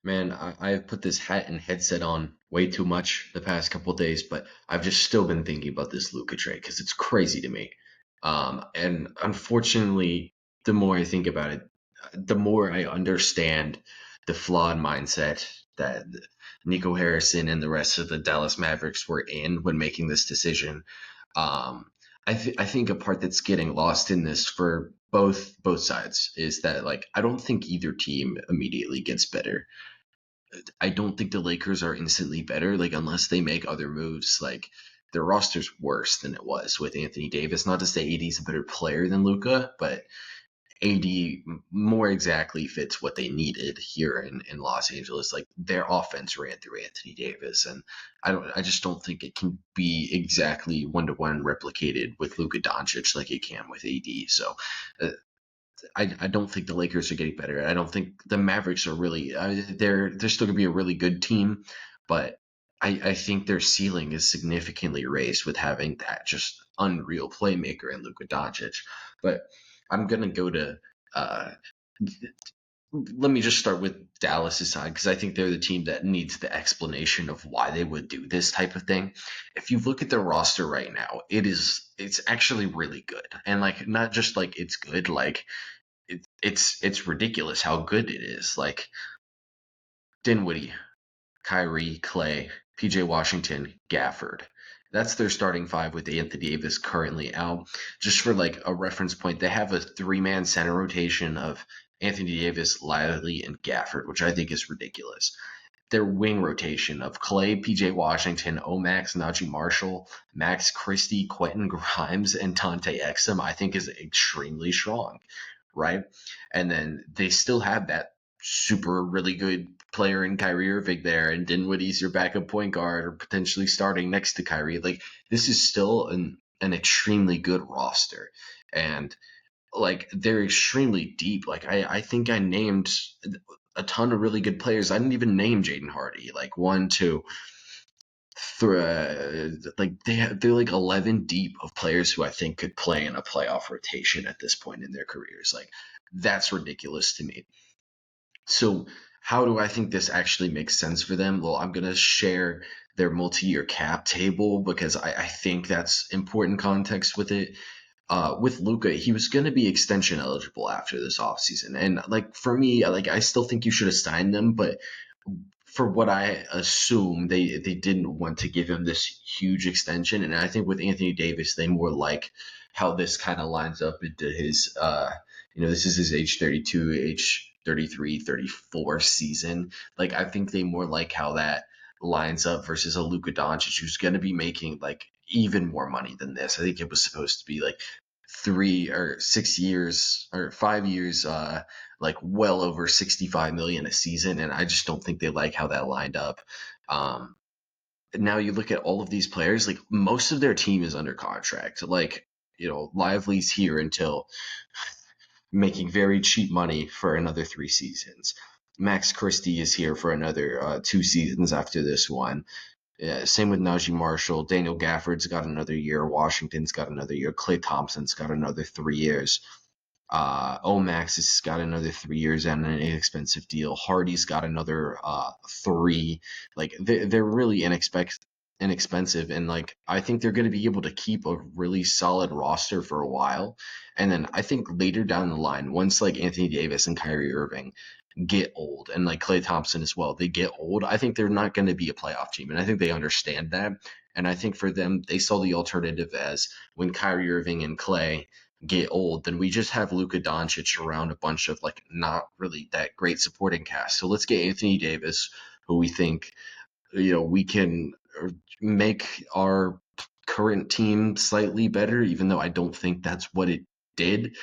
Man, I've put this hat and headset on way too much the past couple of days, but I've just still been thinking about this Luka trade because it's crazy to me. And unfortunately, the more I think about it, the more I understand the flawed mindset that Nico Harrison and the rest of the Dallas Mavericks were in when making this decision. Um, I think a part that's getting lost in this for both sides is that like I don't think either team immediately gets better. I don't think the Lakers are instantly better, like unless they make other moves. Like their roster's worse than it was with Anthony Davis. Not to say AD's a better player than Luka, but AD more exactly fits what they needed here in Los Angeles. Like their offense ran through Anthony Davis, and I just don't think it can be exactly 1-to-1 replicated with Luka Doncic like it can with AD. So uh, I don't think the Lakers are getting better. I don't think the Mavericks are really. They're still gonna be a really good team, but I think their ceiling is significantly raised with having that just unreal playmaker in Luka Doncic. But I'm gonna go to. Uh, Let me just start with Dallas' side because I think they're the team that needs the explanation of why they would do this type of thing. If you look at their roster right now, it's actually really good, and like not just like it's good, like it's ridiculous how good it is. Like Dinwiddie, Kyrie, Clay, PJ Washington, Gafford. That's their starting five with Anthony Davis currently out. Just for like a reference point, they have a three-man center rotation of Anthony Davis, Lively, and Gafford, which I think is ridiculous. Their wing rotation of Clay, PJ Washington, Omax, Najee Marshall, Max Christie, Quentin Grimes, and Dante Exum, I think is extremely strong, right? And then they still have that super really good player in Kyrie Irving there, and Dinwiddie's your backup point guard or potentially starting next to Kyrie. Like this is still an extremely good roster, and like they're extremely deep. Like I think I named a ton of really good players. I didn't even name Jaden Hardy. Like one, two, like they're like 11 deep of players who I think could play in a playoff rotation at this point in their careers. Like that's ridiculous to me. So how do I think this actually makes sense for them? Well, I'm gonna share their multi-year cap table because I think that's important context with it. With Luka, he was going to be extension eligible after this offseason. And like for me, like I still think you should have signed him, but for what I assume, they didn't want to give him this huge extension. And I think with Anthony Davis, they more like how this kind of lines up into his this is his age 32, age 33, 34 season. Like I think they more like how that lines up versus a Luka Doncic who's going to be making like even more money than this. I think it was supposed to be like 3 or 6 years or 5 years, like well over 65 million a season, and I just don't think they like how that lined up. Um, Now you look at all of these players, like most of their team is under contract. Like Lively's here until making very cheap money for another 3 seasons. Max Christie is here for another 2 seasons after this one. Yeah, same with Najee Marshall. Daniel Gafford's got another year. Washington's got another year. Klay Thompson's got another 3 years. Omax has got another 3 years and an inexpensive deal. Hardy's got another three. Like they're really inexpensive, and like I think they're going to be able to keep a really solid roster for a while. And then I think later down the line, once like Anthony Davis and Kyrie Irving get old, and like Klay Thompson as well, they get old. I think they're not going to be a playoff team, and I think they understand that. And I think for them, they saw the alternative as when Kyrie Irving and Klay get old, then we just have Luka Doncic around a bunch of like not really that great supporting cast. So let's get Anthony Davis, who we think we can make our current team slightly better, even though I don't think that's what it did.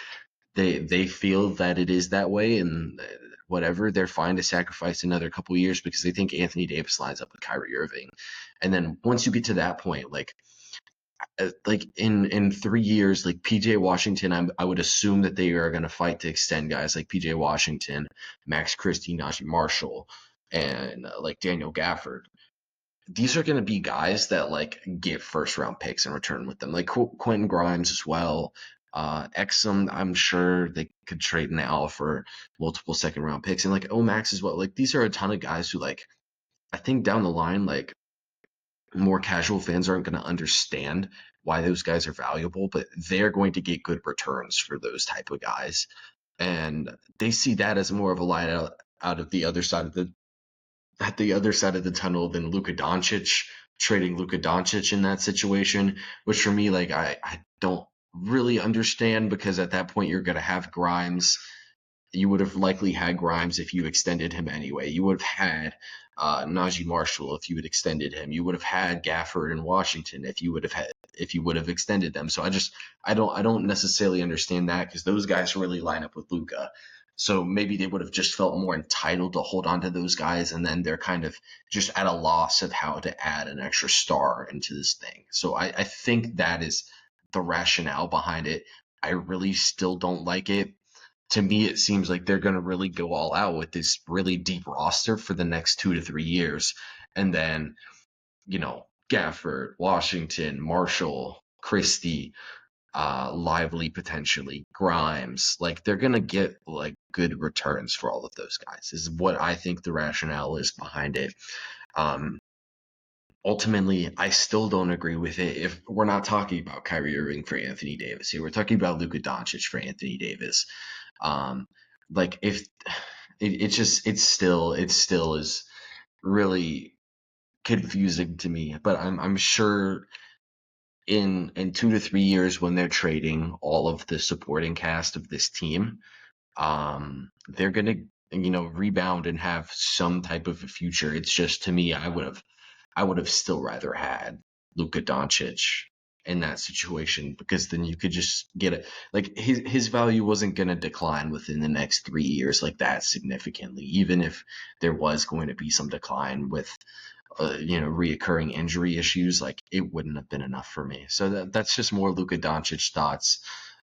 They feel that it is that way, and whatever, they're fine to sacrifice another couple years because they think Anthony Davis lines up with Kyrie Irving. And then once you get to that point, like in 3 years, like PJ Washington, I would assume that they are going to fight to extend guys like PJ Washington, Max Christie, Najee Marshall, and like Daniel Gafford. These are going to be guys that like get first round picks in return with them, like Quentin Grimes as well. Exum, I'm sure they could trade now for multiple second round picks, and like Omax as well. Like these are a ton of guys who like I think down the line, like more casual fans aren't going to understand why those guys are valuable, but they're going to get good returns for those type of guys, and they see that as more of a light out of the other side of the at the other side of the tunnel than Luka Doncic, trading Luka Doncic in that situation, which for me, like, I don't really understand because at that point you're going to have Grimes. You would have likely had Grimes if you extended him anyway. You would have had Najee Marshall if you had extended him. You would have had Gafford and Washington if you would have extended them. So I don't necessarily understand that because those guys really line up with Luka. So maybe they would have just felt more entitled to hold on to those guys, and then they're kind of just at a loss of how to add an extra star into this thing. So I think that is the rationale behind it. I really still don't like it. To me, it seems like they're going to really go all out with this really deep roster for the next 2 to 3 years. And then, Gafford, Washington, Marshall, Christie, Lively potentially, Grimes, like they're going to get like good returns for all of those guys is what I think the rationale is behind it. Um, Ultimately, I still don't agree with it. If we're not talking about Kyrie Irving for Anthony Davis here, we're talking about Luka Doncic for Anthony Davis. Um, like if it still is really confusing to me, but I'm sure in 2 to 3 years when they're trading all of the supporting cast of this team, they're gonna rebound and have some type of a future. It's just to me, I would have still rather had Luka Doncic in that situation because then you could just get it. Like his value wasn't going to decline within the next 3 years like that significantly, even if there was going to be some decline with reoccurring injury issues. Like it wouldn't have been enough for me. So that's just more Luka Doncic thoughts.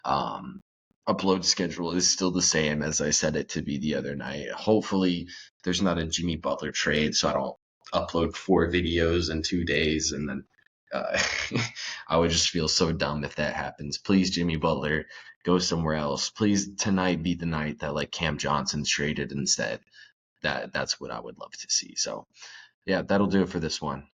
Um, Upload schedule is still the same as I said it to be the other night. Hopefully, there's not a Jimmy Butler trade, so I don't upload 4 videos in 2 days, and then uh, I would just feel so dumb if that happens. Please, Jimmy Butler, go somewhere else. Please, tonight be the night that like Cam Johnson's traded instead. That's what I would love to see. So yeah, that'll do it for this one.